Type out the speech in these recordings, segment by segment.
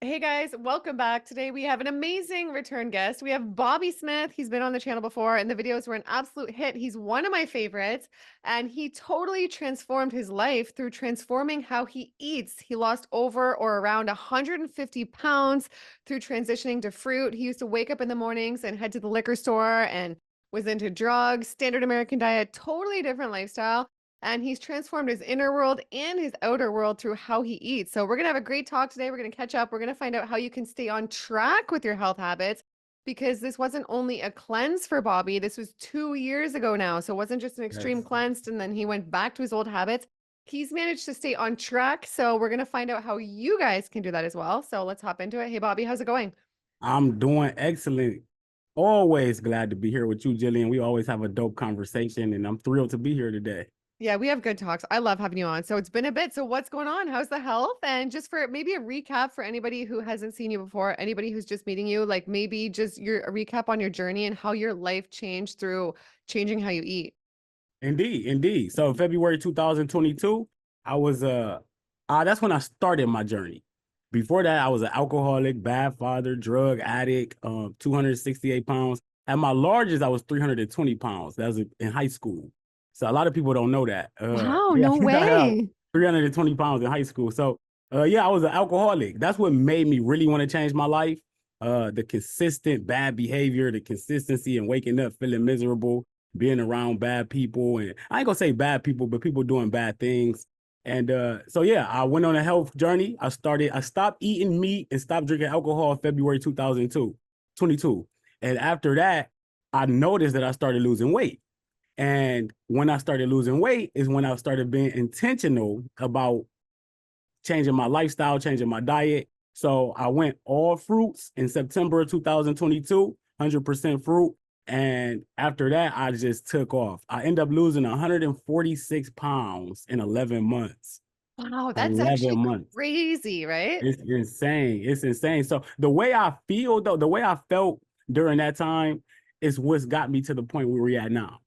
Hey guys, welcome back. Today we have an amazing return guest. We have Bobby Smith. He's been on the channel before and the videos were an absolute hit. He's one of my favorites and he totally transformed his life through transforming how he eats. He lost over or around 150 pounds through transitioning to fruit. He used to wake up in the mornings and head to the liquor store and was into drugs, standard American diet, totally different lifestyle. And he's transformed his inner world and his outer world through how he eats. So we're going to have a great talk today. We're going to catch up. We're going to find out how you can stay on track with your health habits because this wasn't only a cleanse for Bobby. This was 2 years ago now. So it wasn't just an extreme Yes. cleanse and then he went back to his old habits. He's managed to stay on track. So we're going to find out how you guys can do that as well. So let's hop into it. Hey, Bobby, how's it going? I'm doing excellent. Always glad to be here with you, Gillian. We always have a dope conversation, and I'm thrilled to be here today. Yeah, we have good talks. I love having you on. So it's been a bit. So what's going on? How's the health? And just for maybe a recap for anybody who hasn't seen you before, anybody who's just meeting you, like maybe just a recap on your journey and how your life changed through changing how you eat. Indeed, indeed. So February 2022, I was that's when I started my journey. Before that, I was an alcoholic, bad father, drug addict, 268 pounds. At my largest, I was 320 pounds. That was in high school. So a lot of people don't know that. Wow, Yeah, no I have way. 320 pounds in high school. So yeah, I was an alcoholic. That's what made me really want to change my life. The consistent bad behavior, the consistency and waking up feeling miserable, being around bad people. And I ain't gonna say bad people, but people doing bad things. And so yeah, I went on a health journey. I stopped eating meat and stopped drinking alcohol in February 2022. And after that, I noticed that I started losing weight. And when I started losing weight is when I started being intentional about changing my lifestyle, changing my diet. So I went all fruits in September 2022, 100% fruit. And after that, I just took off. I ended up losing 146 pounds in 11 months. Wow, that's 11 actually months. crazy, right? It's insane. It's insane. So the way I feel, though, the way I felt during that time is what's got me to the point where we're at now.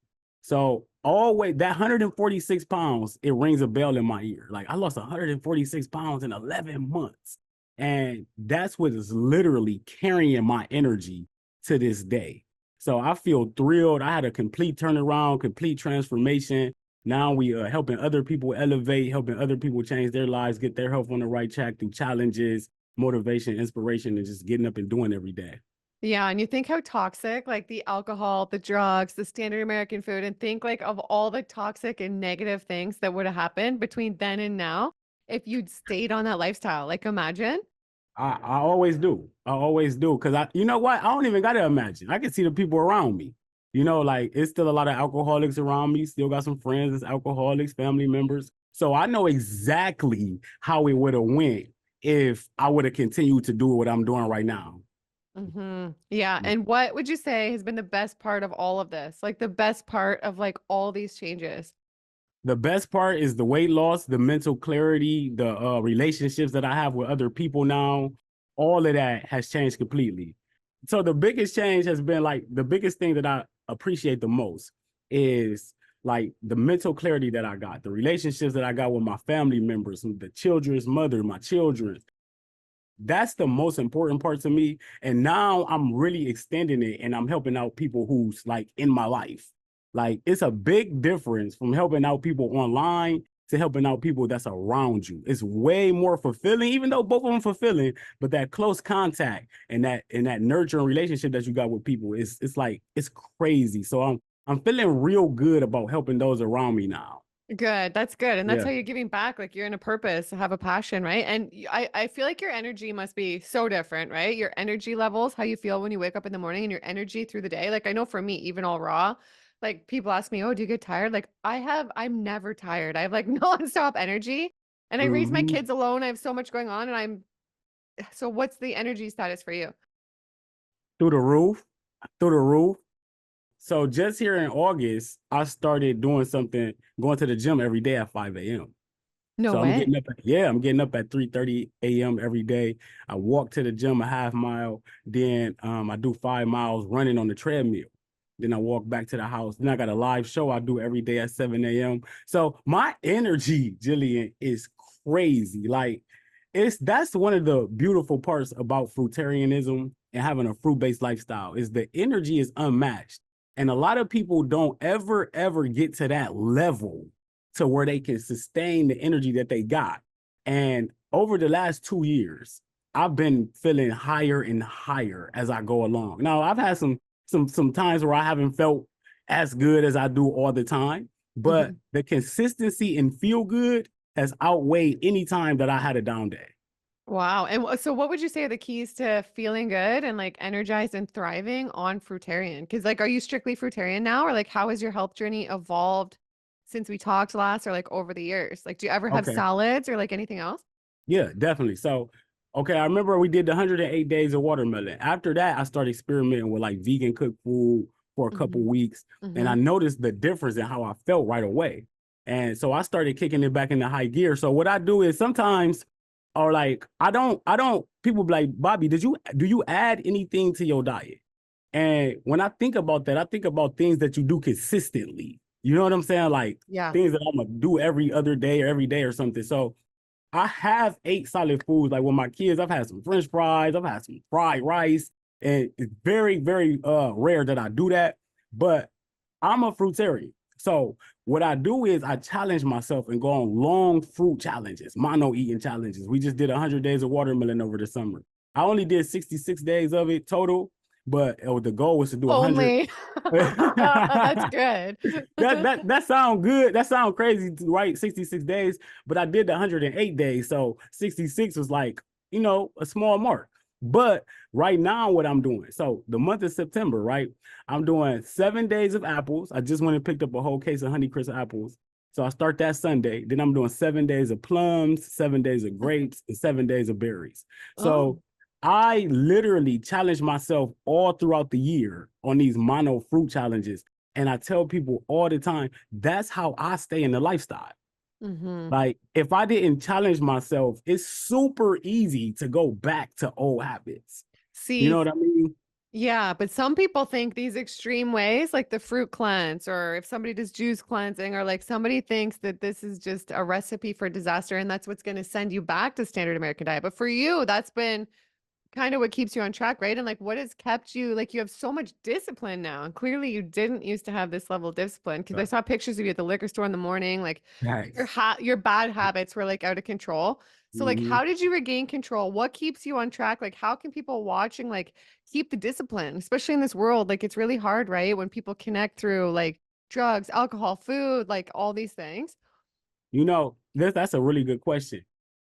So always that 146 pounds, it rings a bell in my ear. Like I lost 146 pounds in 11 months. And that's what is literally carrying my energy to this day. So I feel thrilled. I had a complete turnaround, complete transformation. Now we are helping other people elevate, helping other people change their lives, get their health on the right track through challenges, motivation, inspiration, and just getting up and doing every day. Yeah, and you think how toxic, like the alcohol, the drugs, the standard American food, and think like of all the toxic and negative things that would have happened between then and now if you'd stayed on that lifestyle. Like imagine. I always do. I always do. Cause you know what? I don't even gotta imagine. I can see the people around me. You know, like it's still a lot of alcoholics around me. Still got some friends as alcoholics, family members. So I know exactly how it would have went if I would have continued to do what I'm doing right now. Yeah. And what would you say has been the best part of all of this? Like the best part of like all these changes? The best part is the weight loss, the mental clarity, the relationships that I have with other people now. All of that has changed completely. So the biggest change has been like the biggest thing that I appreciate the most is like the mental clarity that I got, the relationships that I got with my family members, the children's mother, my children. That's the most important part to me. And now I'm really extending it and I'm helping out people who's like in my life. Like it's a big difference from helping out people online to helping out people that's around you. It's way more fulfilling, even though both of them fulfilling, but that close contact and that nurturing relationship that you got with people is it's like it's crazy. So I'm feeling real good about helping those around me now. Good. That's good. And that's Yeah. how you're giving back. Like you're in a purpose, have a passion, right? And I feel like your energy must be so different, right? Your energy levels, how you feel when you wake up in the morning and your energy through the day. Like I know for me, even all raw, like people ask me, oh, do you get tired? Like I'm never tired. I have like nonstop energy and I raise my Mhm. kids alone. I have so much going on and so what's the energy status for you? Through the roof, through the roof. So just here in August, I started doing something, going to the gym every day at 5 a.m. No So way. I'm getting up at 3:30 a.m. every day. I walk to the gym a half mile, then I do 5 miles running on the treadmill. Then I walk back to the house. Then I got a live show I do every day at 7 a.m. So my energy, Gillian, is crazy. Like That's one of the beautiful parts about fruitarianism and having a fruit-based lifestyle is the energy is unmatched. And a lot of people don't ever get to that level to where they can sustain the energy that they got. And over the last 2 years, I've been feeling higher and higher as I go along. Now, I've had some times where I haven't felt as good as I do all the time, but Mhm. the consistency and feel good has outweighed any time that I had a down day. Wow. And so what would you say are the keys to feeling good and like energized and thriving on fruitarian? Because like, are you strictly fruitarian now, or like, how has your health journey evolved since we talked last, or like over the years? Like, do you ever have Okay. salads or like anything else? Yeah, definitely. So, okay, I remember we did the 108 days of watermelon. After that, I started experimenting with like vegan cooked food for a couple Hmm. weeks, and I Hmm. noticed the difference in how I felt right away. And so I started kicking it back into high gear. So what I do is sometimes, or like I don't. People be like, Bobby, do you add anything to your diet? And when I think about that, I think about things that you do consistently. You know what I'm saying? Like Yeah. things that I'm gonna do every other day or every day or something. So I have ate solid foods. Like with my kids, I've had some French fries, I've had some fried rice, and it's very rare that I do that. But I'm a fruitarian. So what I do is I challenge myself and go on long fruit challenges, mono eating challenges. We just did 100 days of watermelon over the summer. I only did 66 days of it total, but the goal was to do 100. Only. That's good. That sound good. That sound crazy, right? 66 days, but I did the 108 days, so 66 was like, a small mark. But right now, what I'm doing, so the month of September, right? I'm doing 7 days of apples. I just went and picked up a whole case of Honeycrisp apples. So I start that Sunday. Then I'm doing 7 days of plums, 7 days of grapes, and 7 days of berries. Oh. So I literally challenge myself all throughout the year on these mono fruit challenges. And I tell people all the time, that's how I stay in the lifestyle. Hmm. Like, if I didn't challenge myself, it's super easy to go back to old habits. You know See, what I mean? yeah, but some people think these extreme ways, like the fruit cleanse, or if somebody does juice cleansing, or like somebody thinks that this is just a recipe for disaster and that's what's going to send you back to standard American diet. But for you, that's been kind of what keeps you on track, right? And like what has kept you, like you have so much discipline now. And clearly you didn't used to have this level of discipline because I Right. saw pictures of you at the liquor store in the morning. Like Nice. your bad habits were like out of control. So like Mhm. how did you regain control? What keeps you on track? Like how can people watching like keep the discipline, especially in this world? Like it's really hard, right? When people connect through like drugs, alcohol, food, like all these things. That's a really good question.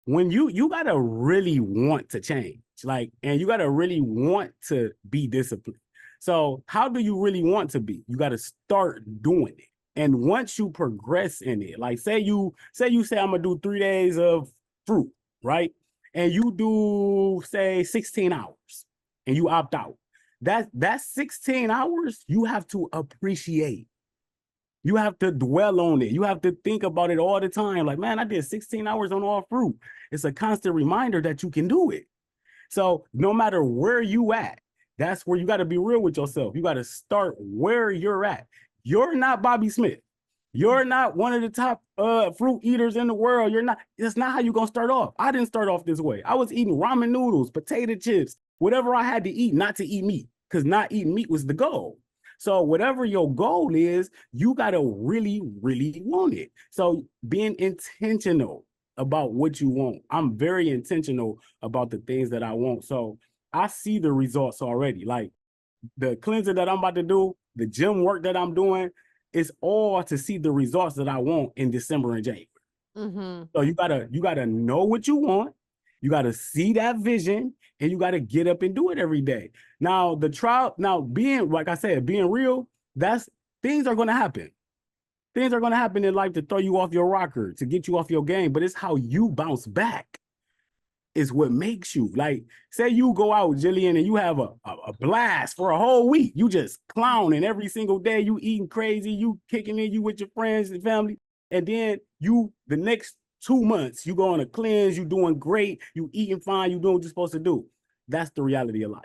When you gotta really want to change, like, and you gotta really want to be disciplined. So how do you really want to be? You gotta start doing it. And once you progress in it, like say I'm gonna do 3 days of fruit, right? And you do say 16 hours and you opt out. That's 16 hours you have to appreciate. You have to dwell on it. You have to think about it all the time. Like, man, I did 16 hours on all fruit. It's a constant reminder that you can do it. So no matter where you at, that's where you got to be real with yourself. You got to start where you're at. You're not Bobby Smith. You're not one of the top fruit eaters in the world. You're not. That's not how you're gonna start off. I didn't start off this way. I was eating ramen noodles, potato chips, whatever I had to eat, not to eat meat, because not eating meat was the goal. So whatever your goal is, you gotta really want it. So being intentional about what you want. I'm very intentional about the things that I want. So I see the results already. Like the cleanser that I'm about to do, the gym work that I'm doing, it's all to see the results that I want in December and January. Mm-hmm. So you gotta know what you want, you gotta see that vision, and you gotta get up and do it every day. Now being like I said, being real, that's things are gonna happen. Things are gonna happen in life to throw you off your rocker, to get you off your game, but it's how you bounce back is what makes you. Like, say you go out, Gillian, and you have a blast for a whole week. You just clowning every single day. You eating crazy. You kicking in. You with your friends and family, and then the next 2 months you go on a cleanse. You doing great. You eating fine. You doing what you're supposed to do. That's the reality of life.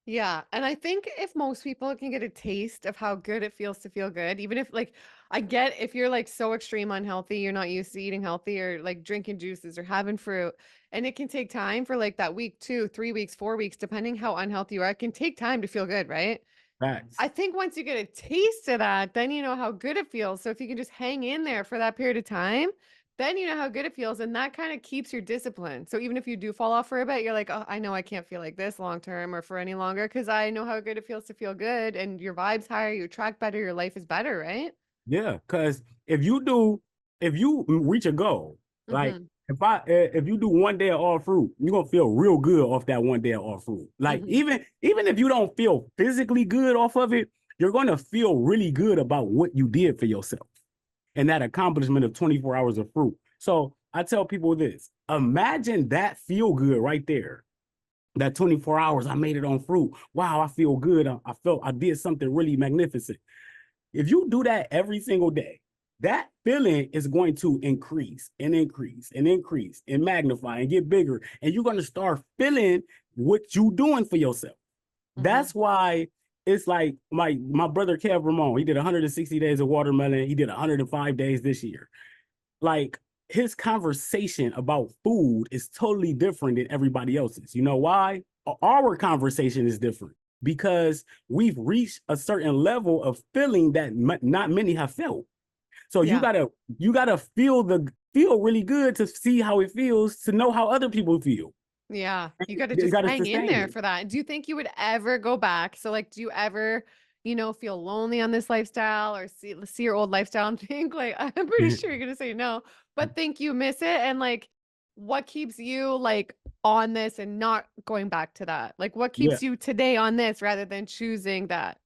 Yeah, and I think if most people can get a taste of how good it feels to feel good, even if like I get if you're like so extreme unhealthy, you're not used to eating healthy or like drinking juices or having fruit. And it can take time for like that week, 2, 3 weeks, 4 weeks, depending how unhealthy you are. It can take time to feel good, right? Facts. I think once you get a taste of that, then you know how good it feels. So if you can just hang in there for that period of time, then you know how good it feels. And that kind of keeps your discipline. So even if you do fall off for a bit, you're like, oh, I know I can't feel like this long term or for any longer because I know how good it feels to feel good and your vibe's higher, you track better, your life is better, right? Yeah, because if you reach a goal, like Mm-hmm. if you do 1 day of all fruit, you're gonna feel real good off that 1 day of all fruit. Like Mm-hmm. even if you don't feel physically good off of it, you're gonna feel really good about what you did for yourself and that accomplishment of 24 hours of fruit. So I tell people this: imagine that feel good right there. That 24 hours, I made it on fruit. Wow, I feel good. I felt I did something really magnificent. If you do that every single day, that feeling is going to increase and increase and increase and magnify and get bigger. And you're going to start feeling what you're doing for yourself. Mm-hmm. That's why it's like my brother Kev Ramon, he did 160 days of watermelon. He did 105 days this year. Like his conversation about food is totally different than everybody else's. You know why? Our conversation is different because we've reached a certain level of feeling that not many have felt. So Yeah. you gotta feel really good to see how it feels, to know how other people feel. Yeah, you gotta You just gotta hang in sustain there it. for that. Do you think you would ever go back? So, like, do you ever, feel lonely on this lifestyle or see your old lifestyle and think like, I'm pretty sure you're gonna say no, but think you miss it? And like, what keeps you like on this and not going back to that? Like, what Yeah. keeps you today on this rather than choosing that?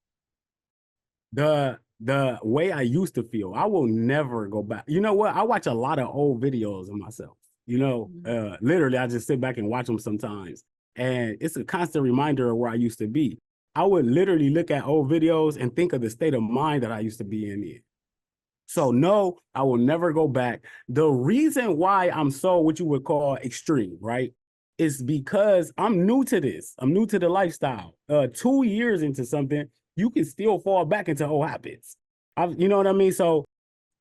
The way I used to feel, I will never go back. You know what? I watch a lot of old videos of myself. Mhm. Literally, I just sit back and watch them sometimes, and it's a constant reminder of where I used to be. I would literally look at old videos and think of the state of mind that I used to be in. So no, I will never go back. The reason why I'm so what you would call extreme, right, is because I'm new to this. I'm new to the lifestyle. 2 years into something, you can still fall back into old habits. You know what I mean? So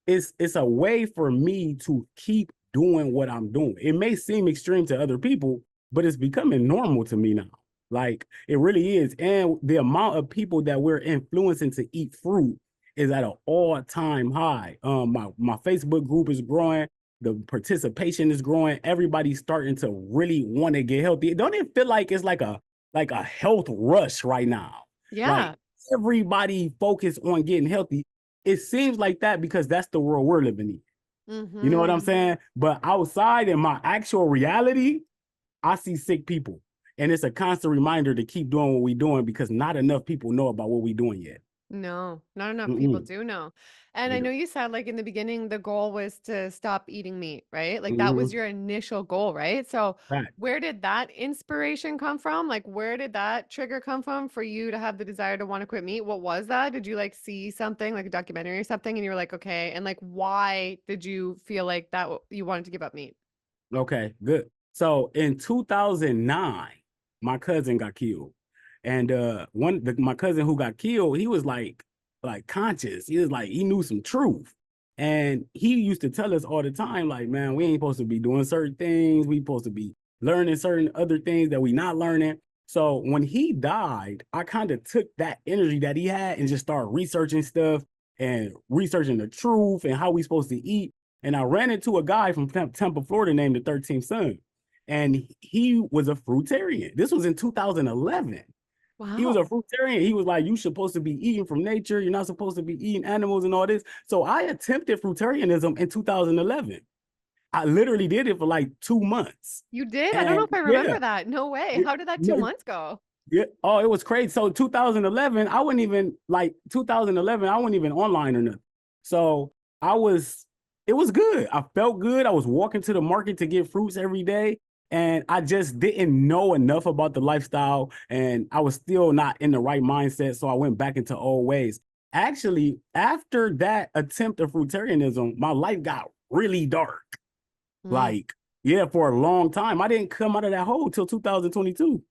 it's a way for me to keep doing what I'm doing. It may seem extreme to other people, but it's becoming normal to me now. Like it really is. And the amount of people that we're influencing to eat fruit is at an all-time high. My Facebook group is growing, the participation is growing, everybody's starting to really want to get healthy. Don't it feel like it's like a health rush right now? Like Yeah. everybody focused on getting healthy. It seems like that because that's the world we're living in. You know what I'm Mm-hmm. saying? But outside in my actual reality, I see sick people. And it's a constant reminder to keep doing what we're doing because not enough people know about what we're doing yet. No, not enough people Mm-mm. do know. And I Yeah. know you said like in the beginning, the goal was to stop eating meat, right? Like that was Mm-hmm. your initial goal, right? So Right. where did that inspiration come from? Like where did that trigger come from for you to have the desire to want to quit meat? What was that? Did you like see something like a documentary or something and you were like, okay. And like why did you feel like that you wanted to give up meat? Okay, good. So in 2009, my cousin got killed. And my cousin who got killed, he was like conscious. He was like he knew some truth. And he used to tell us all the time like, man, we ain't supposed to be doing certain things. We supposed to be learning certain other things that we not learning. So when he died, I kind of took that energy that he had and just started researching stuff and researching the truth and how we supposed to eat. And I ran into a guy from Tampa, Florida named the 13th Son. And he was a fruitarian. This was in 2011. He was a Wow. fruitarian. He was like, you supposed to be eating from nature. You're not supposed to be eating animals and all this. So I attempted fruitarianism in 2011. I literally did it for like 2 months. You did? I don't know And if I remember yeah, that. No way. yeah, How did that two yeah, months go? yeah. Oh, it was crazy. So 2011, I wasn't even like 2011, I wasn't even online or nothing. So I was, it was good. I felt good. I was walking to the market to get fruits every day. And I just didn't know enough about the lifestyle. And I was still not in the right mindset. So I went back into old ways. Actually, after that attempt of fruitarianism, my life got really dark. Mm. Like, yeah, for a long time. I didn't come out of that hole till 2022.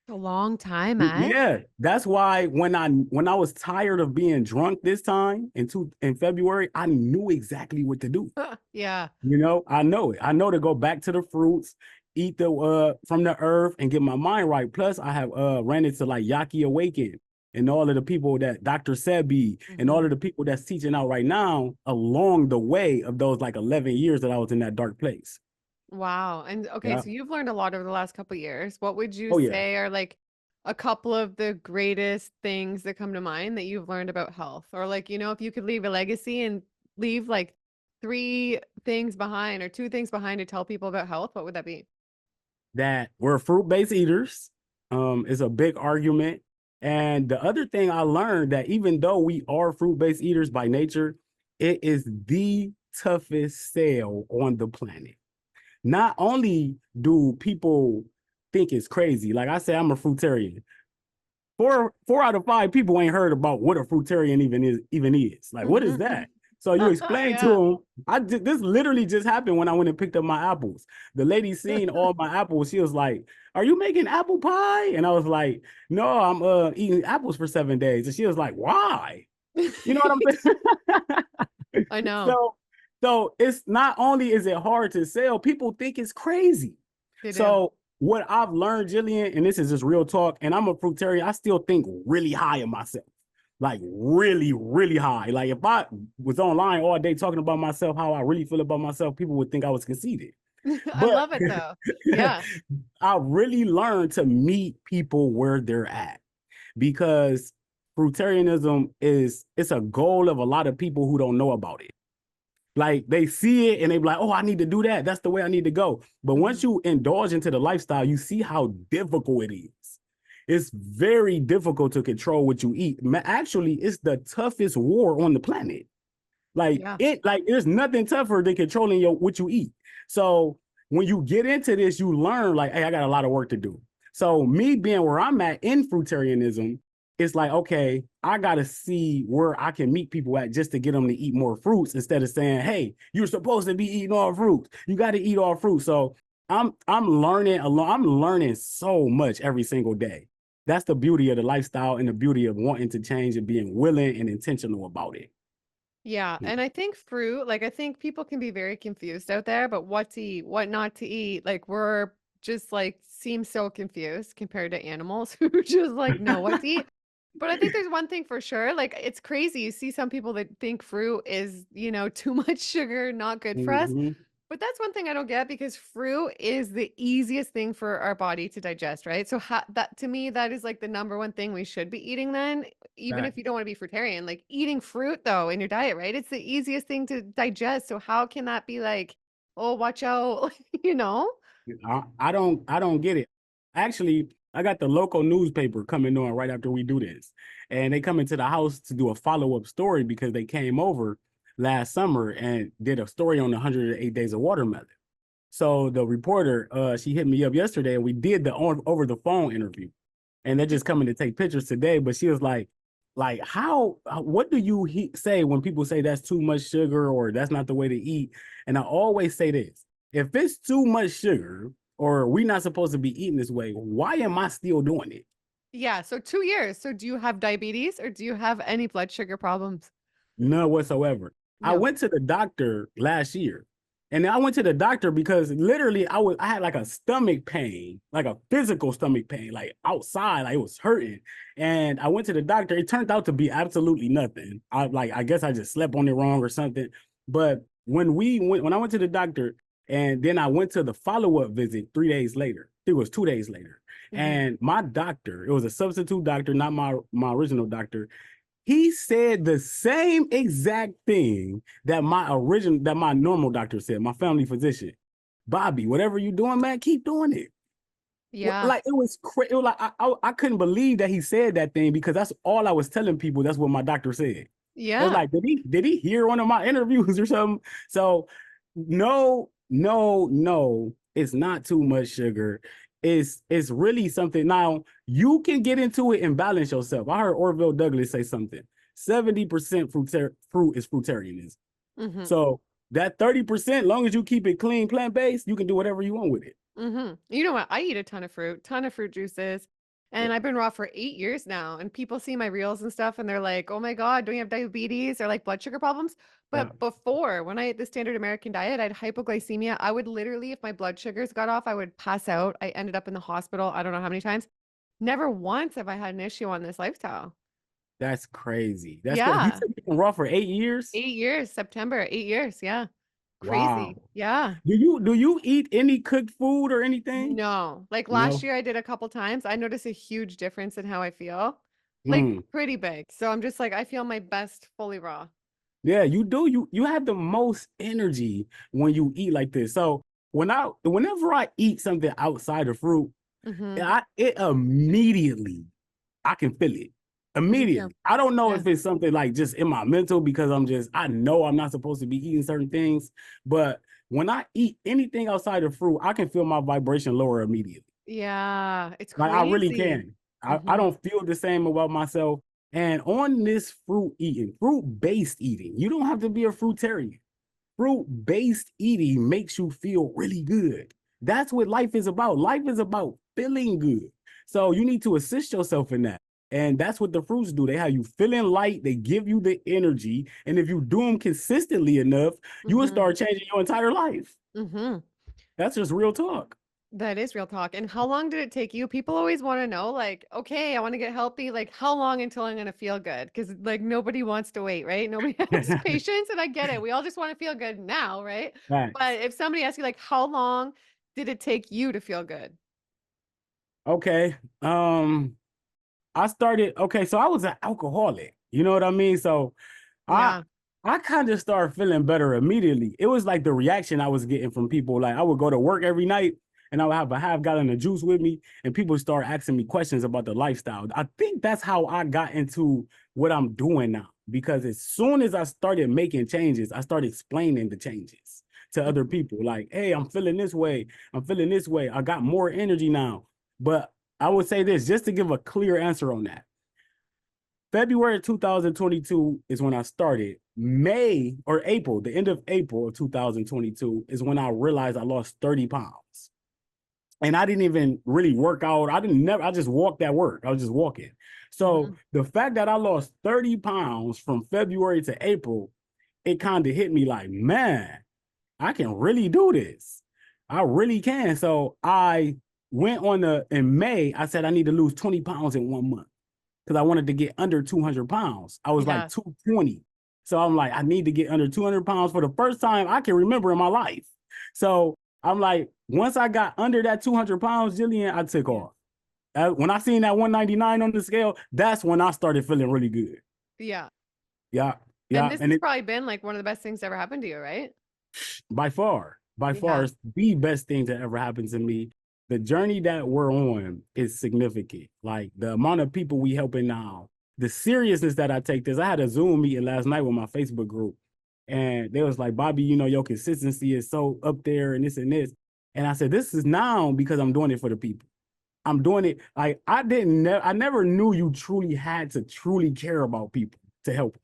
A long time, eh? Yeah, that's why when I was tired of being drunk this time in February, I knew exactly what to do. Yeah. You know, I know it. I know to go back to the fruits, eat the from the earth and get my mind right. Plus, I have ran into like Yaki Awaken and all of the people that Dr. Sebi and all Mhm. of the people that's teaching out right now along the way of those like 11 years that I was in that dark place. Wow. And okay, Yeah. so you've learned a lot over the last couple years. What would you Oh yeah. say are like a couple of the greatest things that come to mind that you've learned about health? Or like, if you could leave a legacy and leave like three things behind or two things behind to tell people about health, what would that be? That we're fruit-based eaters is a big argument. And the other thing I learned that even though we are fruit-based eaters by nature, it is the toughest sale on the planet. Not only do people think it's crazy, like I say, I'm a fruitarian. Four out of five people ain't heard about what a fruitarian even is. Like, what is that? So you explain to Yeah. them. This literally just happened when I went and picked up my apples. The lady seen all my apples. She was like, "Are you making apple pie?" And I was like, "No, I'm eating apples for 7 days." And she was like, "Why?" You know what I'm saying? I know. so so it's not only is it hard to sell, people think it's crazy. They do. So what I've learned, Gillian, and this is just real talk, and I'm a fruitarian, I still think really high of myself. Like really, really high. Like if I was online all day talking about myself, how I really feel about myself, people would think I was conceited. I But love it though. Yeah. I really learned to meet people where they're at because fruitarianism it's a goal of a lot of people who don't know about it. Like they see it and they be like, oh, I need to do that. That's the way I need to go. But once Mhm. you indulge into the lifestyle, you see how difficult it is. It's very difficult to control what you eat. Actually, it's the toughest war on the planet. Yeah. Like there's nothing tougher than controlling what you eat. So when you get into this, you learn like, hey, I got a lot of work to do. So me being where I'm at in fruitarianism, it's like, okay, I gotta see where I can meet people at just to get them to eat more fruits instead of saying, hey, you're supposed to be eating all fruits. You got to eat all fruit. So I'm learning along. I'm learning so much every single day. That's the beauty of the lifestyle and the beauty of wanting to change and being willing and intentional about it. Yeah, and I think fruit, like I think people can be very confused out there, but what to eat, what not to eat. Like we're just like seem so confused compared to animals who just like know what to eat. But I think there's one thing for sure, like it's crazy. You see some people that think fruit is, too much sugar, not good for us. Mhm. But that's one thing I don't get because fruit is the easiest thing for our body to digest, right? So that to me, that is like the number one thing we should be eating then, even if you don't want to be fruitarian, like eating fruit though in your diet, right? It's the easiest thing to digest. So how can that be like, oh, watch out, you know? I don't get it. Actually, I got the local newspaper coming on right after we do this. And they come into the house to do a follow-up story because they came over last summer and did a story on the 108 days of watermelon. So the reporter, she hit me up yesterday and we did the over the phone interview. And they're just coming to take pictures today. But she was like, what do you say when people say that's too much sugar or that's not the way to eat? And I always say this, if it's too much sugar or we're not supposed to be eating this way, why am I still doing it? Yeah. So 2 years. So do you have diabetes or do you have any blood sugar problems? None whatsoever. I No. went to the doctor last year. And I went to the doctor because literally I had like a stomach pain, like a physical stomach pain, like outside, like it was hurting. And I went to the doctor. It turned out to be absolutely nothing. I guess I just slept on it wrong or something. But when I went to the doctor and then I went to the follow-up visit 3 days later, it was 2 days later. Mhm. And my doctor, it was a substitute doctor, not my original doctor. He said the same exact thing that my normal doctor said, my family physician. Bobby, whatever you're doing, man, keep doing it. Yeah. Like it was crazy. It was like I couldn't believe that he said that thing because that's all I was telling people. That's what my doctor said. I was Yeah. like, did he hear one of my interviews or something? So no, no, no, it's not too much sugar. It's really something. Now you can get into it and balance yourself. I heard Orville Douglas say something. 70% fruit is fruitarianism. Mhm. So that 30%, long as you keep it clean, plant-based, you can do whatever you want with it. You know what? I eat a ton of fruit juices. And I've been raw for 8 years now, and people see my reels and stuff, and they're like, "Oh my god, don't you have diabetes or, like, blood sugar problems?" Yeah. But before, when I ate the standard American diet, I had hypoglycemia. I would literally, if my blood sugars got off, I would pass out. I ended up in the hospital, I don't know how many times. Never once have I had an issue on this lifestyle. That's crazy. That's crazy. You Yeah. said you've been raw for 8 years? 8 years, September, 8 years, yeah. Wow. Crazy. Yeah. Do you eat any cooked food or anything? No. Like, last No. year I did a couple times. I noticed a huge difference in how I feel. Like, Mm. pretty big. So I'm just like, I feel my best fully raw. Yeah, you do. You have the most energy when you eat like this. So whenever I eat something outside of fruit, Mhm. it immediately I can feel it. Me too. Immediately. I don't know Yeah. if it's something like just in my mental because I know I'm not supposed to be eating certain things, but when I eat anything outside of fruit, I can feel my vibration lower immediately. Yeah. It's Like I really crazy. can. I Mhm. don't feel the same about myself. And on this fruit-based eating, you don't have to be a fruitarian. Fruit-based eating makes you feel really good. That's what life is about. Life is about feeling good. So you need to assist yourself in that. And that's what the fruits do. They have you feeling light, they give you the energy. And if you do them consistently enough, you will Mhm. start changing your entire life. Mhm. That's just real talk. That is real talk. And how long did it take you? People always wanna know, like, "Okay, I wanna get healthy, like, how long until I'm gonna feel good?" Because like, nobody wants to wait, right? Nobody has patience, and I get it. We all just wanna feel good now, right? Facts. But if somebody asks you, like, how long did it take you to feel good? Okay. So I was an alcoholic. You know what I mean? So I Yeah. I kind of started feeling better immediately. It was like the reaction I was getting from people. Like I would go to work every night and I would have a half gallon of juice with me, and people would start asking me questions about the lifestyle. I think that's how I got into what I'm doing now. Because as soon as I started making changes, I started explaining the changes to other Mhm. people. Like, hey, I'm feeling this way. I'm feeling this way. I got more energy now. But I would say this just to give a clear answer on that. February 2022 is when I started. May or April, the end of April of 2022 is when I realized I lost 30 pounds. And I didn't even really work out. I just walked at work. I was just walking. So Mhm. the fact that I lost 30 pounds from February to April, it kind of hit me like, man, I can really do this. I really can. So I went in May, I said I need to lose 20 pounds in 1 month because I wanted to get under 200 pounds. I was like Yeah. 220. So I'm like, I need to get under 200 pounds for the first time I can remember in my life. So I'm like, once I got under that 200 pounds, Gillian, I took Yeah. off. When I seen that 199 on the scale, that's when I started feeling really good. Yeah. Yeah. And Yeah. this And has it, probably been, like, one of the best things that ever happened to you, right? by far, Yeah. it's the best thing that ever happened to me. The journey that we're on is significant. Like the amount of people we helping now, the seriousness that I take this. I had a Zoom meeting last night with my Facebook group, and they was like, Bobby, your consistency is so up there and this and this. And I said, this is now because I'm doing it for the people. I'm doing it. Like I never knew you truly had to truly care about people to help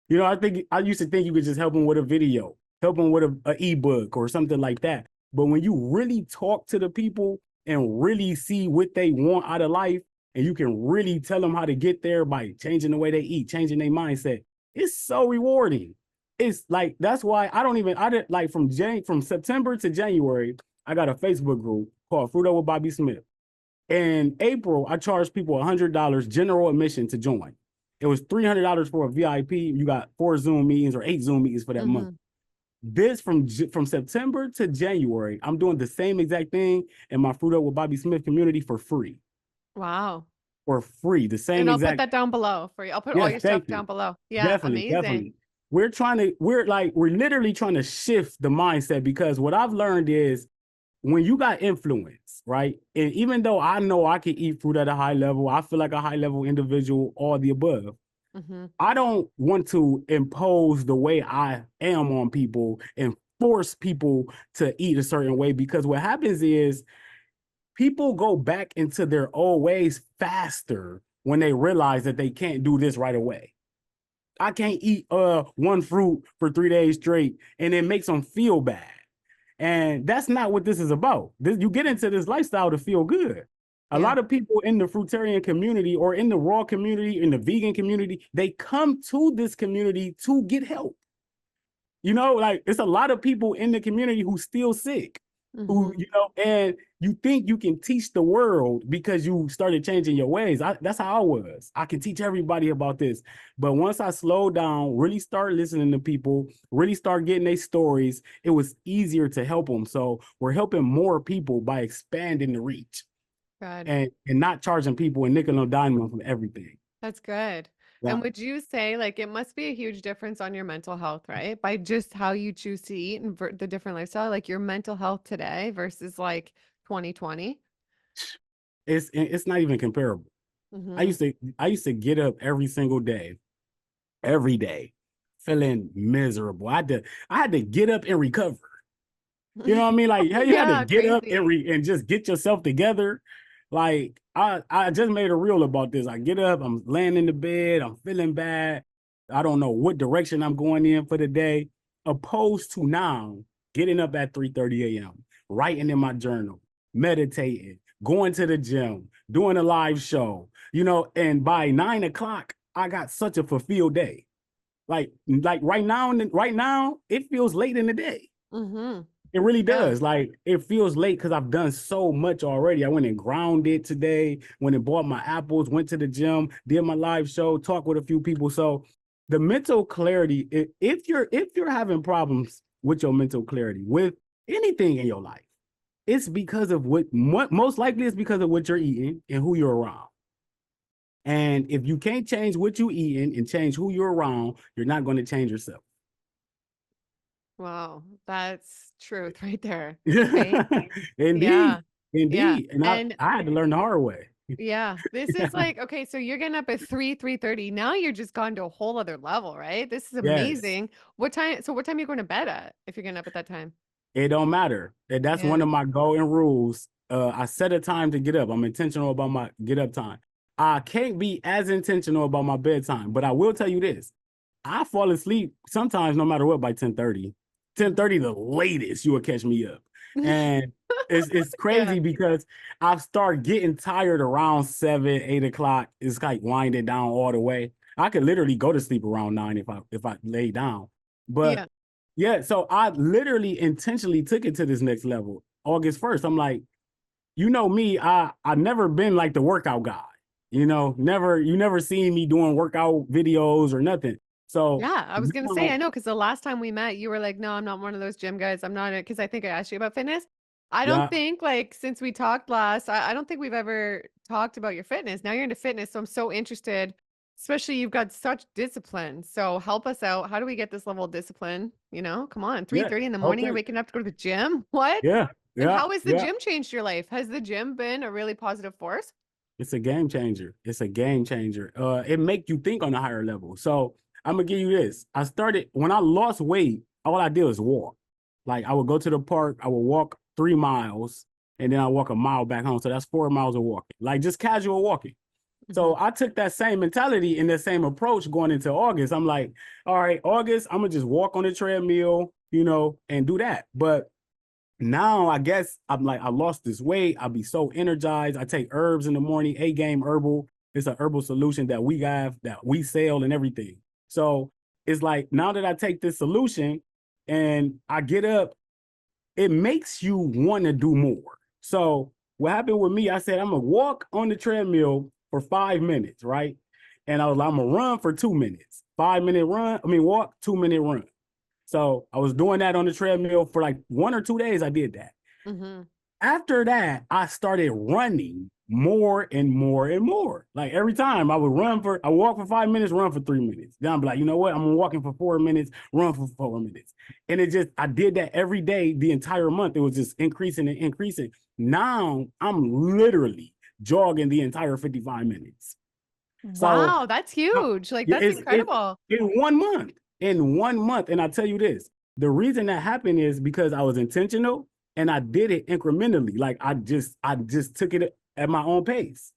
them. I used to think you could just help them with a video, help them with a ebook or something like that. But when you really talk to the people and really see what they want out of life, and you can really tell them how to get there by changing the way they eat, changing their mindset, it's so rewarding. It's like that's why I did like from September to January, I got a Facebook group called Fruit Up with Bobby Smith. In April, I charged people $100 general admission to join. It was $300 for a VIP. You got 4 Zoom meetings or 8 Zoom meetings for that month. Mhm. This from September to January, I'm doing the same exact thing in my Fruit Up with Bobby Smith community for free. Wow. For free, the same And I'll put exact. that down below for you. I'll put all Yes, your stuff thank you. down below. Yeah, Definitely, amazing. definitely. We're literally trying to shift the mindset because what I've learned is when you got influence, right? And even though I know I can eat fruit at a high level, I feel like a high level individual, all the above. Mhm. I don't want to impose the way I am on people and force people to eat a certain way because what happens is people go back into their old ways faster when they realize that they can't do this right away. I can't eat one fruit for 3 days straight and it makes them feel bad. And that's not what this is about. You get into this lifestyle to feel good. A lot of people in the fruitarian community or in the raw community, in the vegan community, they come to this community to get help. You know, like it's a lot of people in the community who still sick, who, you know, and you think you can teach the world because you started changing your ways. That's how I was. I can teach everybody about this. But once I slowed down, really start listening to people, really start getting their stories, it was easier to help them. So we're helping more people by expanding the reach. Good. And not charging people a nickel and dime from everything. That's good. Yeah. And would you say like it must be a huge difference on your mental health, right? By just how you choose to eat and the different lifestyle, like your mental health today versus like 2020? It's not even comparable. I used to get up every single day, feeling miserable. I had to get up and recover. You know what I mean? Like you had to get up and just get yourself together. Like I just made a reel about this. I get up, I'm laying in the bed, I'm feeling bad. I don't know what direction I'm going in for the day, opposed to now getting up at 3:30 a.m., writing in my journal, meditating, going to the gym, doing a live show, you know, and by 9 o'clock, I got such a fulfilled day. Like right now, it feels late in the day. It really does. Like it feels late because I've done so much already. I went and grounded today, went and bought my apples, went to the gym, did my live show, talked with a few people. So the mental clarity, if you're having problems with your mental clarity, with anything in your life, it's because of what most likely it's because of what you're eating and who you're around. And if you can't change what you're eating and change who you're around, you're not going to change yourself. Wow, that's truth right there. Right? Indeed. Yeah. Indeed. And I had to learn the hard way. Yeah. This is like, okay, so you're getting up at 3:30. Now you're just gone to a whole other level, right? This is amazing. What time are you going to bed at if you're getting up at that time? It don't matter. And that's one of my golden rules. I set a time to get up. I'm intentional about my get up time. I can't be as intentional about my bedtime, but I will tell you this. I fall asleep sometimes no matter what by 10:30. 10:30 the latest you will catch me up. And it's crazy because I start getting tired around 7, 8 o'clock. It's like winding down all the way. I could literally go to sleep around 9 if I lay down. But so I literally intentionally took it to this next level. August 1st, I'm like, you know me, I never been like the workout guy. You know, you never seen me doing workout videos or nothing. So yeah, I was gonna say, I know, because the last time we met, you were like, no, I'm not one of those gym guys. I'm not it, because I think I asked you about fitness. I don't think like since we talked last, I don't think we've ever talked about your fitness. Now you're into fitness, so I'm so interested, especially you've got such discipline. So help us out. How do we get this level of discipline? You know, come on, 3:30 in the morning, you're waking up to go to the gym. What? And how has the gym changed your life? Has the gym been a really positive force? It's a game changer. It's a game changer. It make you think on a higher level. So I'm gonna give you this. I started when I lost weight, all I did was walk. Like I would go to the park, I would walk 3 miles, and then I walk a mile back home. So that's 4 miles of walking, like just casual walking. So I took that same mentality and that same approach going into August. I'm like, all right, August, I'm gonna just walk on the treadmill, you know, and do that. But now I guess I'm like, I lost this weight. I'll be so energized. I take herbs in the morning, A-Game Herbal. It's an herbal solution that we have, that we sell and everything. So it's like, now that I take this solution and I get up, it makes you want to do more. So what happened with me, I said, I'm gonna walk on the treadmill for 5 minutes, right? And I was like, I'm gonna run for 2 minutes. 5-minute walk, 2-minute run. So I was doing that on the treadmill for like 1 or 2 days. I did that. After that, I started running more and more and more. Like every time I would I walk for 5 minutes, run for 3 minutes. Then I'm like, you know what? I'm walking for 4 minutes, run for 4 minutes. And I did that every day, the entire month. It was just increasing and increasing. Now I'm literally jogging the entire 55 minutes. Wow, so, that's huge. Like that's incredible. In 1 month. In 1 month. And I tell you this, the reason that happened is because I was intentional and I did it incrementally. Like I just took it at my own pace.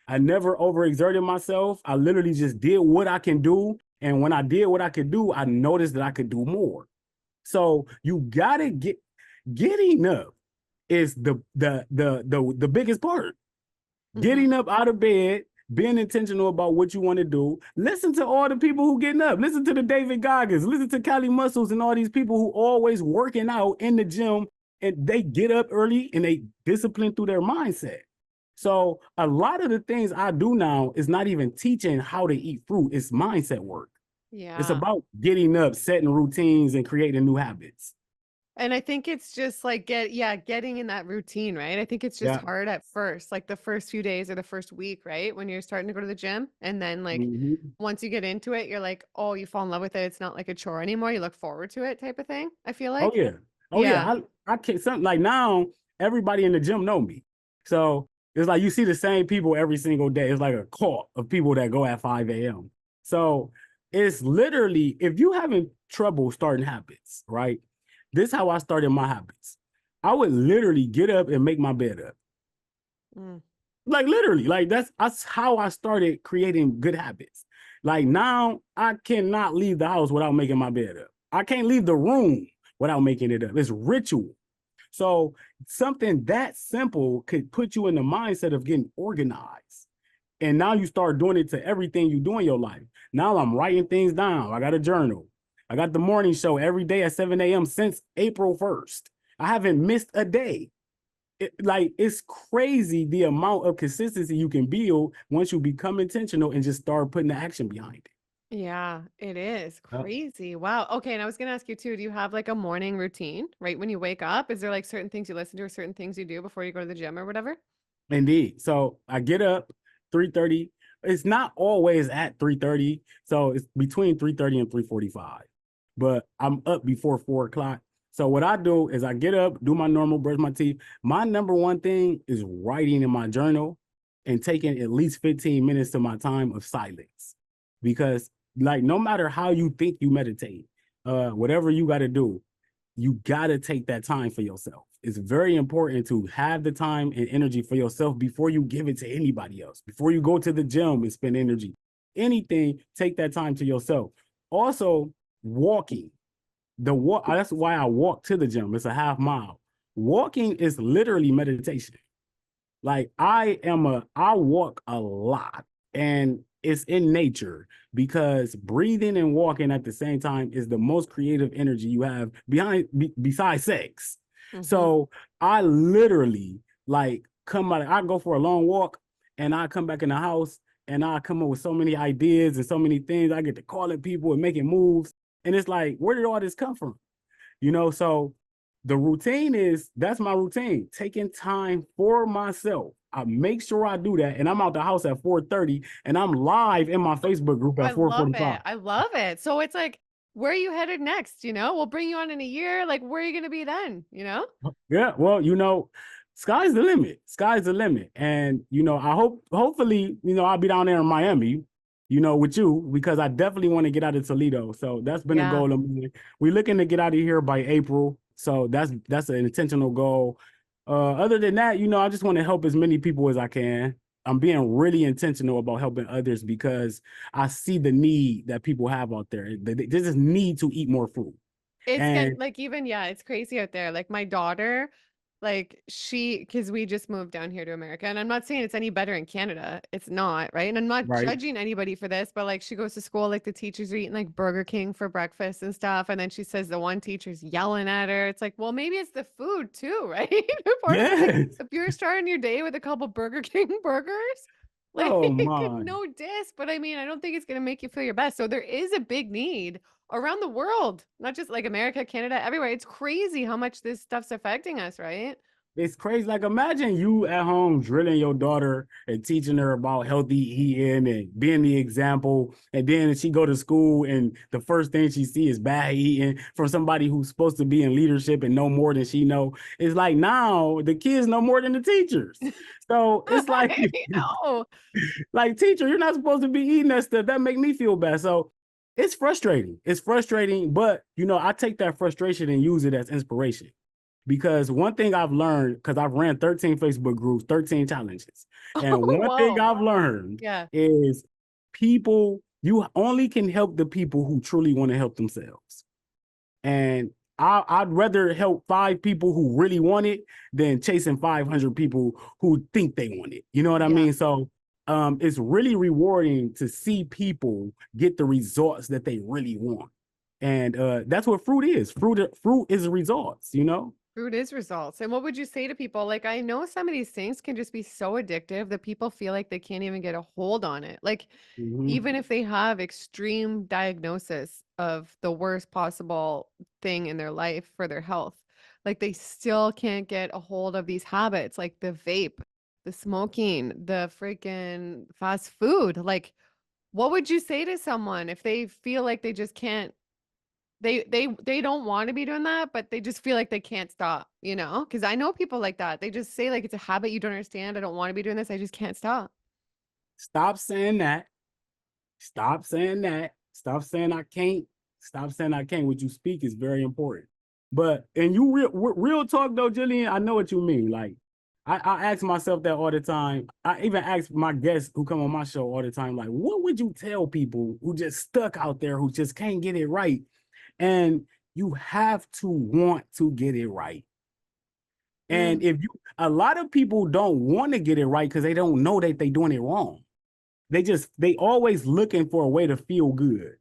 I never overexerted myself. I literally just did what I can do. And when I did what I could do, I noticed that I could do more. So you gotta getting up is the biggest part. Getting up out of bed, being intentional about what you want to do. Listen to all the people who getting up. Listen to the David Goggins. Listen to Cali Muscles and all these people who always working out in the gym, and they get up early and they discipline through their mindset. So a lot of the things I do now is not even teaching how to eat fruit. It's mindset work. It's Yeah. about getting up, setting routines, and creating new habits. And I think it's just like getting in that routine, right? I think it's just Yeah. hard at first, like the first few days or the first week, right? When you're starting to go to the gym. And then like Mhm. once you get into it, you're like, oh, you fall in love with it. It's not like a chore anymore. You look forward to it type of thing, I feel Oh like. yeah. Oh Yeah. yeah. I can't something like now everybody in the gym know me. So it's like you see the same people every single day. It's like a cult of people that go at 5 a.m. So it's literally if you having trouble starting habits, right? This is how I started my habits. I would literally get up and make my bed up. Mm. Like literally, like that's how I started creating good habits. Like now I cannot leave the house without making my bed up. I can't leave the room without making it up. It's ritual. So something that simple could put you in the mindset of getting organized. And now you start doing it to everything you do in your life. Now I'm writing things down. I got a journal. I got the morning show every day at 7 a.m. since April 1st. I haven't missed a day. It's crazy the amount of consistency you can build once you become intentional and just start putting the action behind it. Yeah, it is Yep. crazy. Wow. Okay. And I was going to ask you too, do you have like a morning routine, right? When you wake up, is there like certain things you listen to or certain things you do before you go to the gym or whatever? Indeed. So I get up 3:30. It's not always at 3:30. So it's between 3:30 and 3:45. But I'm up before 4 o'clock. So what I do is I get up, do my normal, brush my teeth. My number one thing is writing in my journal and taking at least 15 minutes to my time of silence. Because like no matter how you think you meditate, whatever you got to do, you got to take that time for yourself. It's very important to have the time and energy for yourself before you give it to anybody else. Before you go to the gym and spend energy, anything, take that time to yourself. Also, walking. That's why I walk to the gym. It's a half mile. Walking is literally meditation. Like I walk a lot and it's in nature because breathing and walking at the same time is the most creative energy you have besides sex. Mm-hmm. So I literally like come out, I go for a long walk and I come back in the house and I come up with so many ideas and so many things. I get to calling people and making moves. And it's like, where did all this come from? So the routine that's my routine, taking time for myself. I make sure I do that. And I'm out the house at 4:30 and I'm live in my Facebook group I at love it. 4:45. I love it. So it's like, where are you headed next? We'll bring you on in a year. Like, where are you going to be then? Yeah, well, sky's the limit. Sky's the limit. And hopefully, I'll be down there in Miami, with you, because I definitely want to get out of Toledo. So that's been a Yeah. goal of mine. We're looking to get out of here by April. So that's an intentional goal. Other than that, I just want to help as many people as I can. I'm being really intentional about helping others because I see the need that people have out there. They just need to eat more food. It's And get like even yeah, it's crazy out there. Like my daughter, like because we just moved down here to America, and I'm not saying it's any better in Canada. It's not, right? And I'm not right. judging anybody for this, but like she goes to school, like the teachers are eating like Burger King for breakfast and stuff, and then she says the one teacher's yelling at her. It's like, well, maybe it's the food too, right? Part of it, like Yes. if you're starting your day with a couple Burger King burgers, like Oh my. no diss, but I mean, I don't think it's gonna make you feel your best. So there is a big need around the world, not just like America, Canada, everywhere. It's crazy how much this stuff's affecting us, right? It's crazy. Like imagine you at home drilling your daughter and teaching her about healthy eating and being the example. And then she go to school and the first thing she see is bad eating from somebody who's supposed to be in leadership and know more than she know. It's like now the kids know more than the teachers. So it's like, I know. like teacher, you're not supposed to be eating that stuff. That make me feel bad. So it's frustrating. It's frustrating, but I take that frustration and use it as inspiration. Because one thing I've learned, because I've ran 13 Facebook groups, 13 challenges. And Oh, one thing whoa. I've learned Yeah. is you only can help the people who truly want to help themselves. And I'd rather help 5 people who really want it than chasing 500 people who think they want it. You know what I Yeah. mean? So it's really rewarding to see people get the results that they really want. And that's what fruit is. Fruit is results, you know? Fruit is results. And what would you say to people? Like, I know some of these things can just be so addictive that people feel like they can't even get a hold on it. Like, Mhm. even if they have extreme diagnosis of the worst possible thing in their life for their health, like they still can't get a hold of these habits, like the vape, the smoking, the freaking fast food. Like, what would you say to someone if they feel like they just can't they don't wanna be doing that, but they just feel like they can't stop, you know? Because I know people like that. They just say, like, "It's a habit you don't understand. I don't wanna be doing this. I just can't stop." Stop saying that. Stop saying that. Stop saying I can't. Stop saying I can't. What you speak is very important. But and you real talk though, Gillian, I know what you mean. Like I ask myself that all the time. I even ask my guests who come on my show all the time, like, what would you tell people who just stuck out there who just can't get it right? And you have to want to get it right. And Mm, if you a lot of people don't want to get it right because they don't know that they're doing it wrong. They always looking for a way to feel good.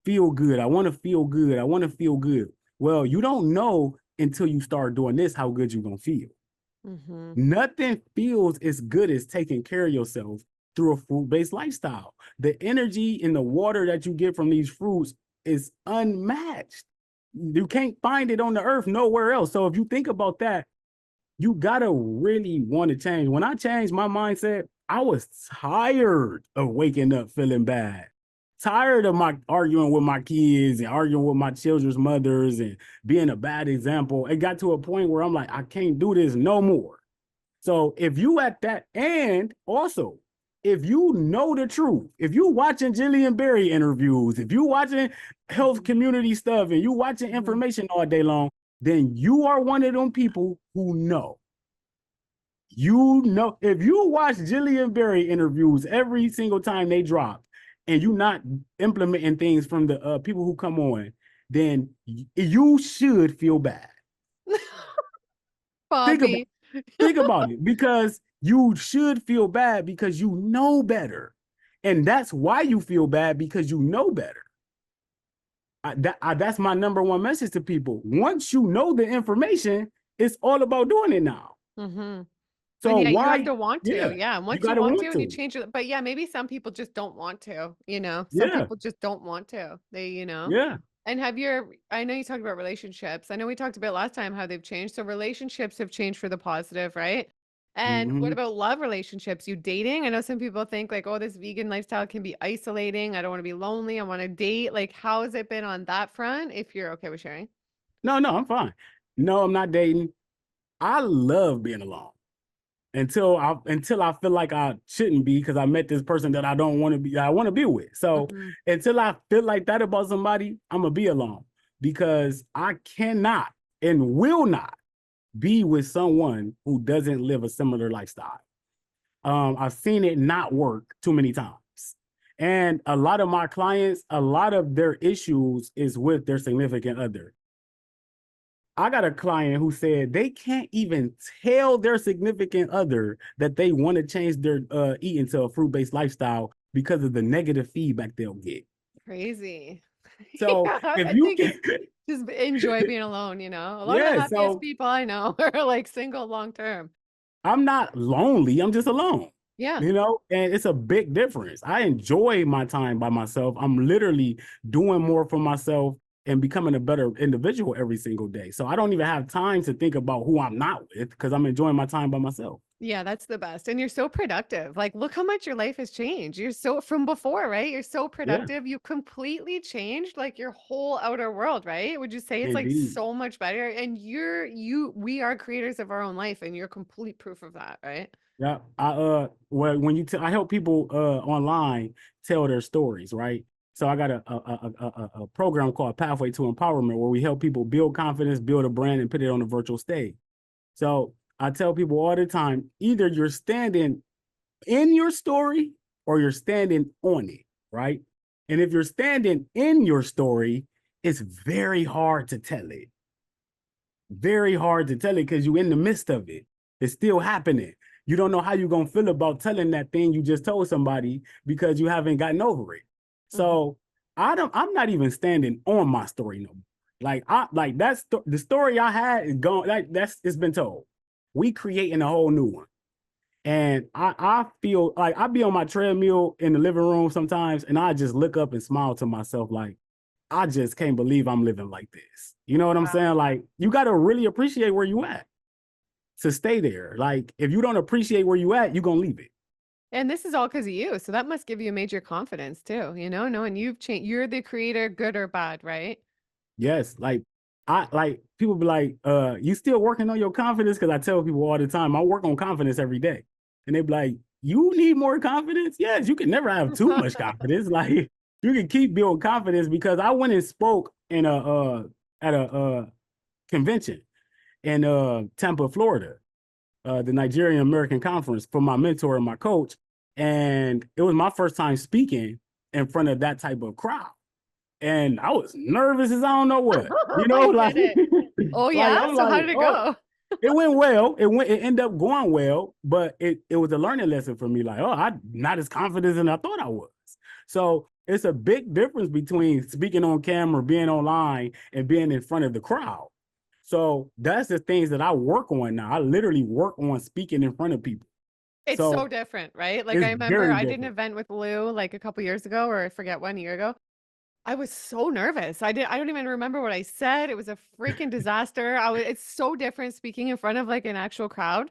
Feel good. I want to feel good. I want to feel good. Well, you don't know until you start doing this how good you're gonna feel. mhm. Nothing feels as good as taking care of yourself through a fruit-based lifestyle. The energy in the water that you get from these fruits is unmatched. You can't find it on the earth nowhere else. So if you think about that, you gotta really want to change. When I changed my mindset, I was tired of waking up feeling bad. Tired of my arguing with my kids and arguing with my children's mothers and being a bad example. It got to a point where I'm like, I can't do this no more. So if you at that, and also if you know the truth, if you watching Gillianberry interviews, if you watching health Mhm, community stuff and you watching mhm. information all day long, then you are one of them people who know. You know, if you watch Gillianberry interviews every single time they drop, and you not implementing things from the people who come on, then you should feel bad. Think about Bobby. think about it, because you should feel bad because you know better, and that's why you feel bad because you know better. That's my number one message to people. Once you know the information, it's all about doing it now. Mhm. And So yeah, you have why? to want to. Yeah, Yeah, and you once you got to want want to and you to. change it, but yeah, maybe some people just don't want to, you know? Some Yeah, people just don't want to. They, you know? yeah. And have your I know you talked about relationships. I know we talked about last time how they've changed. So relationships have changed for the positive, right? And what Mhm. about love relationships? You dating? I know some people think like, oh, this vegan lifestyle can be isolating. I don't want to be lonely. I want to date. Like, how has it been on that front? If you're okay with sharing. No, no, I'm fine. No, I'm not dating. I love being alone until I feel like I shouldn't be because I met this person that I don't want to be. I want to be with. So Hmm. until I feel like that about somebody, I'm gonna be alone because I cannot and will not be with someone who doesn't live a similar lifestyle. I've seen it not work too many times. And a lot of my clients, a lot of their issues is with their significant other. I got a client who said they can't even tell their significant other that they want to change their eating to a fruit-based lifestyle because of the negative feedback they'll get. Crazy. So Yeah, if I you think can, just enjoy being alone, you know? A lot of the yeah, happiest so people I know are like single long term. I'm not lonely, I'm just alone. Yeah. You know, and it's a big difference. I enjoy my time by myself. I'm literally doing more for myself and becoming a better individual every single day. So I don't even have time to think about who I'm not with because I'm enjoying my time by myself. Yeah, that's the best. And you're so productive. Like, look how much your life has changed. You're so from before, right? You're so Yeah, productive. You completely changed like your whole outer world, right? Would you say it's like indeed. so much better? And we are creators of our own life, and you're complete proof of that, right? Yeah. Well, when I help people online tell their stories, right? So I got a program called Pathway to Empowerment where we help people build confidence, build a brand, and put it on a virtual stage. So I tell people all the time, either you're standing in your story or you're standing on it, right? And if you're standing in your story, it's very hard to tell it. very hard to tell it because you're in the midst of it. It's still happening. You don't know how you're going to feel about telling that thing you just told somebody because you haven't gotten over it. So I'm not even standing on my story no more. Like that's the story I had is gone. It's been told. We creating a whole new one. And I feel like I be on my treadmill in the living room sometimes, and I just look up and smile to myself like, I just can't believe I'm living like this. You know what I'm saying? Like, you got to really appreciate where you at to stay there. Like, if you don't appreciate where you at, you're going to leave it. And this is all because of you. So that must give you a major confidence too, you know, knowing you've changed, you're the creator, good or bad, right? Yes. Like, people be like, you still working on your confidence? Because I tell people all the time, I work on confidence every day. And they be like, you need more confidence? Yes, you can never have too much confidence. Like, you can keep building confidence, because I went and spoke in at a convention in Tampa, Florida, the Nigerian American Conference, for my mentor and my coach. And it was my first time speaking in front of that type of crowd. And I was nervous as I don't know what. You know, like, oh yeah. I'm so like, how did it go? It went well. It ended up going well, but it was a learning lesson for me. Like, I'm not as confident as I thought I was. So it's a big difference between speaking on camera, being online, and being in front of the crowd. So that's the things that I work on now. I literally work on speaking in front of people. It's so different, right? Like, I remember I did an event with Lou like a couple years ago, or I forget, 1 year ago. I was so nervous. I don't even remember what I said. It was a freaking disaster. It's so different speaking in front of like an actual crowd.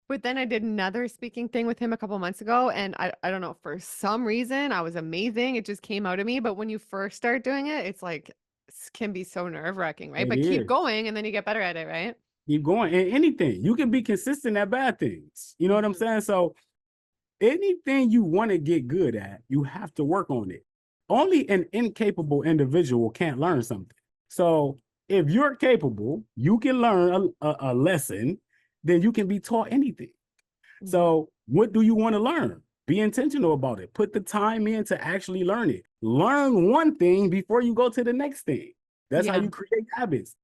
But then I did another speaking thing with him a couple months ago, and I don't know, for some reason I was amazing. It just came out of me. But when you first start doing it, it's like can be so nerve-wracking, right? It But keep is. going and then you get better at it, right? Keep going. And anything. You can be consistent at bad things. You know what I'm saying? So anything you want to get good at, you have to work on it. Only an incapable individual can't learn something. So if you're capable, you can learn a lesson, then you can be taught anything. So what do you want to learn? Be intentional about it. Put the time in to actually learn it. Learn one thing before you go to the next thing. That's how you create habits.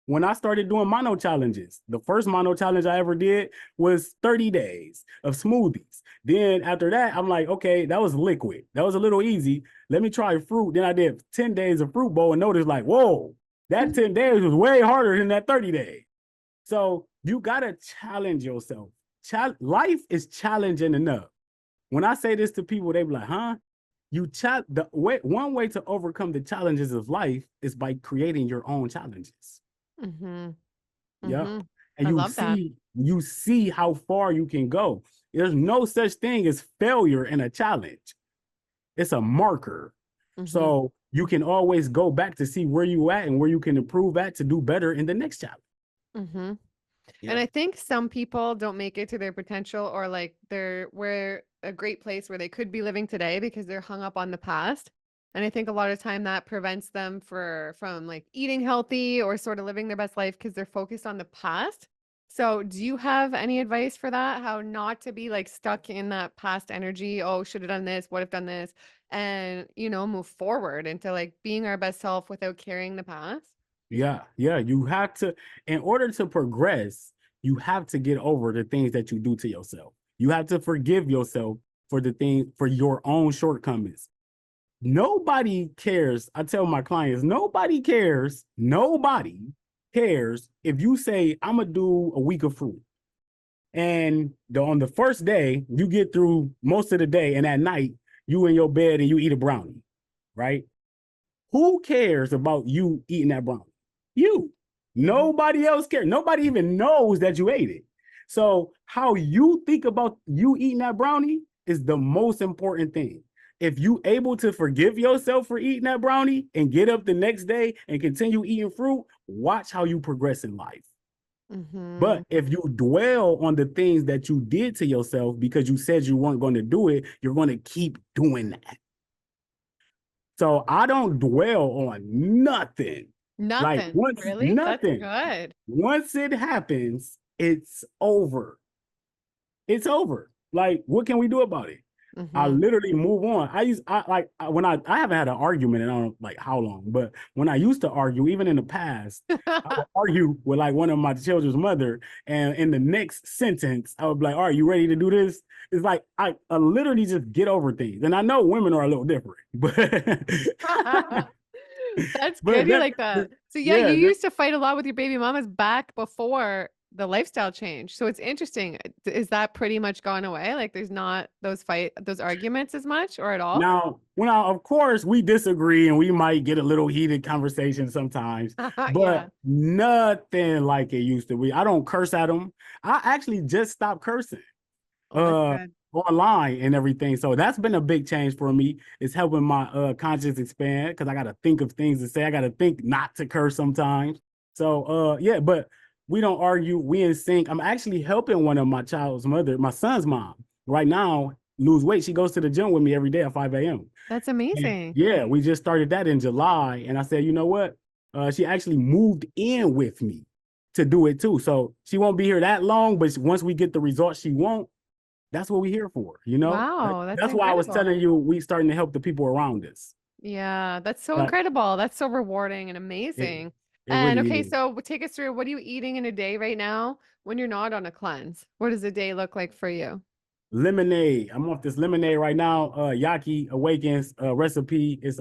When I started doing mono challenges, the first mono challenge I ever did was 30 days of smoothies. Then after that, I'm like, okay, that was liquid. That was a little easy. Let me try fruit. Then I did 10 days of fruit bowl and noticed like, whoa, that 10 days was way harder than that 30 days. So you got to challenge yourself. Life is challenging enough. When I say this to people, they be like, huh? One way to overcome the challenges of life is by creating your own challenges. Yeah. And you see how far you can go. There's no such thing as failure in a challenge. It's a marker. So you can always go back to see where you at and where you can improve at to do better in the next challenge. And I think some people don't make it to their potential, or like where a great place where they could be living today because they're hung up on the past. And I think a lot of time that prevents them from like eating healthy or sort of living their best life because they're focused on the past. So do you have any advice for that? How not to be like stuck in that past energy? Oh, should have done this, would have done this, and move forward into like being our best self without carrying the past? Yeah. You have to, in order to progress, you have to get over the things that you do to yourself. You have to forgive yourself for your own shortcomings. Nobody cares. I tell my clients, nobody cares if you say, I'm going to do a week of fruit. And on the first day, you get through most of the day, and at night, you in your bed and you eat a brownie, right? Who cares about you eating that brownie? You. Nobody else cares. Nobody even knows that you ate it. So how you think about you eating that brownie is the most important thing. If you able to forgive yourself for eating that brownie and get up the next day and continue eating fruit, watch how you progress in life. But if you dwell on the things that you did to yourself because you said you weren't going to do it, you're going to keep doing that. So I don't dwell on nothing. Nothing. Like Really? nothing. That's good. Once it happens, it's over. It's over. Like, what can we do about it? I Mm-hmm. literally move on. When I haven't had an argument in I don't know, like how long, but when I used to argue, even in the past, I would argue with like one of my children's mother, and in the next sentence, I would be like, "All right, you ready to do this?" It's like I literally just get over things, and I know women are a little different, but That's good. but You like that. So yeah, you yeah, used to fight a lot with your baby mamas back before the lifestyle change. So it's interesting. Is that pretty much gone away? Like there's not those arguments as much or at all? now, of course, we disagree and we might get a little heated conversation sometimes, Yeah. but nothing like it used to be. I don't curse at them. I actually just stopped cursing Oh, that's uh good. online and everything. So that's been a big change for me. It's helping my conscience expand because I gotta think of things to say. I gotta think not to curse sometimes. So yeah, but we don't argue. We in sync. I'm actually helping one of my child's mother, my son's mom, right now lose weight. She goes to the gym with me every day at 5 a.m. That's And amazing. yeah, we just started that in July. And I said, you know what? She actually moved in with me to do it too. So she won't be here that long, but once we get the results she wants, that's what we're here for, you know? Wow, that's That's why I was incredible. telling you we starting to help the people around us. Yeah, that's so But incredible. That's so rewarding and it, amazing. it And really okay, is. so take us through what are you eating in a day right now when you're not on a cleanse? What does a day look like for you? Lemonade. I'm off this lemonade right now. Yaki Awakens recipe is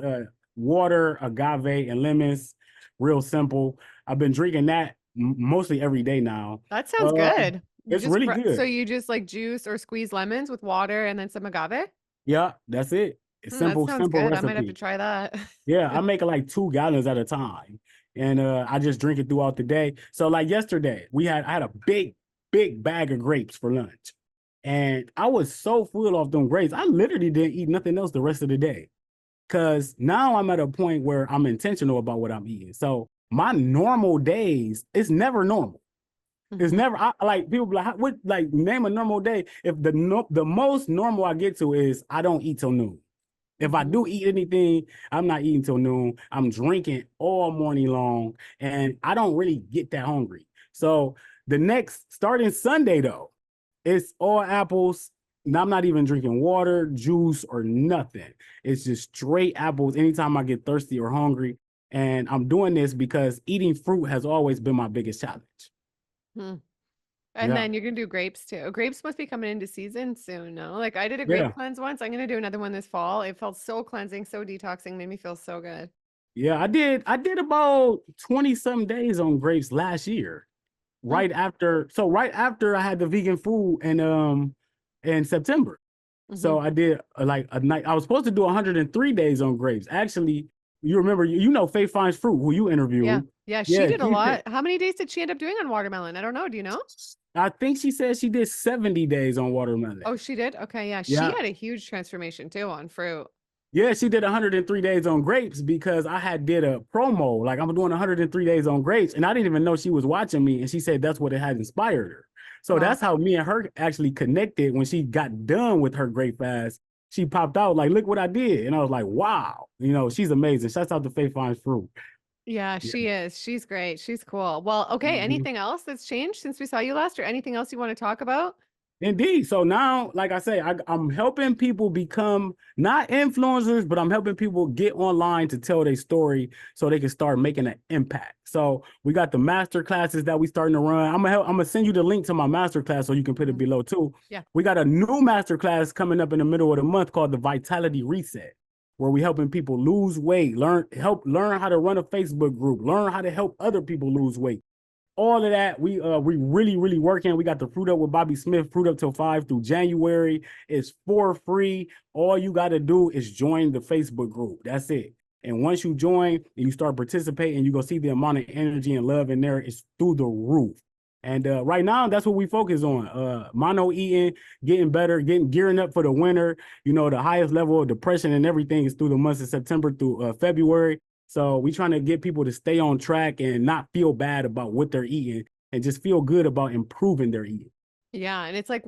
water, agave, and lemons. Real simple. I've been drinking that mostly every day now. That sounds Uh, good. it's really So good. you just like juice or squeeze lemons with water and then some agave? Yeah, that's it. It's That simple, sounds simple good. I might have to recipe. try that. Yeah, I make like 2 gallons at a time, and I just drink it throughout the day. So like yesterday, I had a big bag of grapes for lunch, and I was so full off them grapes. I literally didn't eat nothing else the rest of the day because now I'm at a point where I'm intentional about what I'm eating. So my normal days, it's never normal. It's Mhm. never like people be like, what, like name a normal day. If the most normal I get to is I don't eat till noon. If I Mhm. do eat anything, I'm not eating till noon. I'm drinking all morning long, and I don't really get that hungry. So the next starting Sunday though, it's all apples. And I'm not even drinking water, juice, or nothing. It's just straight apples anytime I get thirsty or hungry. And I'm doing this because eating fruit has always been my biggest challenge. Hmm. And Yeah. then you're gonna do grapes too. Grapes must be coming into season soon, no? Like I did a grape Yeah. cleanse once. I'm gonna do another one this fall. It felt so cleansing, so detoxing, made me feel so good. Yeah. I did about 20 some days on grapes last year. Hmm. Right after I had the vegan food in September. Hmm. So I did like a night. I was supposed to do 103 days on grapes. Actually, you remember, you know Faith Finds Fruit, who you Yeah. interviewed. Yeah, she Yeah, did a she said, lot. How many days did she end up doing on watermelon? I don't know. Do you know? I think she said she did 70 days on watermelon. Oh, she did? Okay, yeah. She Yeah. had a huge transformation too on fruit. Yeah, she did 103 days on grapes because I had did a promo. Like I'm doing 103 days on grapes, and I didn't even know she was watching me. And she said that's what it had inspired her. So Wow. that's how me and her actually connected when she got done with her grape fast. She popped out like, look what I did. And I was like, wow, she's amazing. Shouts out to Faith Finds Fruit. Yeah, Yeah. she is. She's great. She's cool. Well, okay. Mhm. Anything else that's changed since we saw you last, or anything else you want to talk about? Indeed. So now, like I say, I'm helping people become not influencers, but I'm helping people get online to tell their story so they can start making an impact. So we got the master classes that we starting to run. I'm gonna send you the link to my master class so you can put it Mhm. below too. Yeah. We got a new master class coming up in the middle of the month called the Vitality Reset, where we helping people lose weight, learn how to run a Facebook group, learn how to help other people lose weight, all of that. We really working. We got the Fruit Up with Bobby Smith, Fruit Up till 5 through January. It's for free. All you got to do is join the Facebook group. That's it. And once you join and you start participating, you go see the amount of energy and love in there is through the roof. And right now, that's what we focus on. Mono eating, getting better, gearing up for the winter. The highest level of depression and everything is through the months of September through February. So we trying to get people to stay on track and not feel bad about what they're eating and just feel good about improving their eating. Yeah, and it's like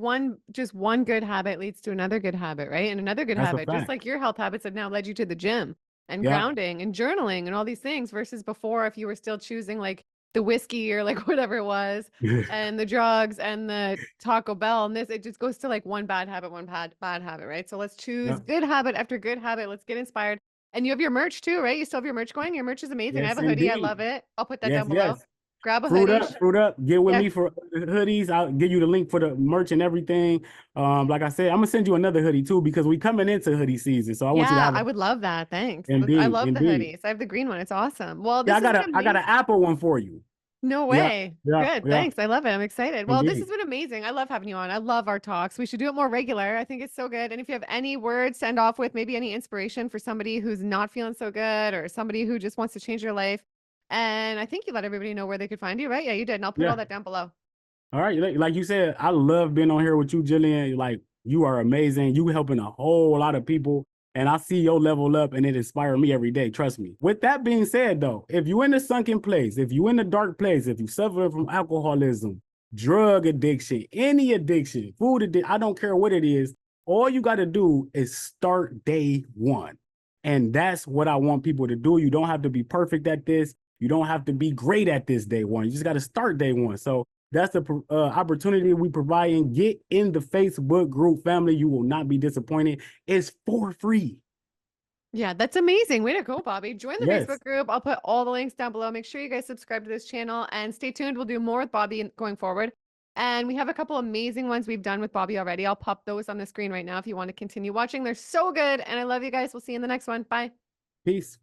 just one good habit leads to another good habit, right? And another good That's a habit, just fact. like your health habits have now led you to the gym and Yeah. grounding and journaling and all these things versus before if you were still choosing like the whiskey or like whatever it was, and the drugs and the Taco Bell and this, it just goes to like one bad habit, one bad habit, right? So let's choose Yep. good habit after good habit. Let's get inspired. And you have your merch too, right? You still have your merch going? Your merch is amazing. I have Yes, a hoodie. I indeed. love it. I'll put that Yes, down below. yes. Grab a hoodie. Fruit up. Get with Yeah. me for the hoodies. I'll give you the link for the merch and everything. Like I said, I'm gonna send you another hoodie too because we coming into hoodie season. So I want you to Yeah, have I a would love that. Thanks. I indeed, love the indeed. hoodies. I have the green one. It's awesome. Well, Yeah, this has been I got amazing. an Apple one for you. No Yeah, way. yeah, Good. yeah. Thanks. I love it. I'm excited. Well, this has Indeed. been amazing. I love having you on. I love our talks. We should do it more regular. I think it's so good. And if you have any words to end off with, maybe any inspiration for somebody who's not feeling so good or somebody who just wants to change their life. And I think you let everybody know where they could find you, right? Yeah, you did. And I'll put all Yeah. that down below. All right. Like you said, I love being on here with you, Gillian. Like you are amazing. You helping a whole lot of people. And I see your level up and it inspires me every day. Trust me. With that being said, though, if you're in a sunken place, if you're in a dark place, if you suffer from alcoholism, drug addiction, any addiction, food addiction, I don't care what it is, all you got to do is start day one. And that's what I want people to do. You don't have to be perfect at this. You don't have to be great at this day one. You just got to start day one. So that's the opportunity we provide, and get in the Facebook group family. You will not be disappointed. It's for free. Yeah, that's amazing. Way to go, Bobby. Join the Yes. Facebook group. I'll put all the links down below. Make sure you guys subscribe to this channel and stay tuned. We'll do more with Bobby going forward. And we have a couple amazing ones we've done with Bobby already. I'll pop those on the screen right now if you want to continue watching. They're so good. And I love you guys. We'll see you in the next one. Bye. Peace.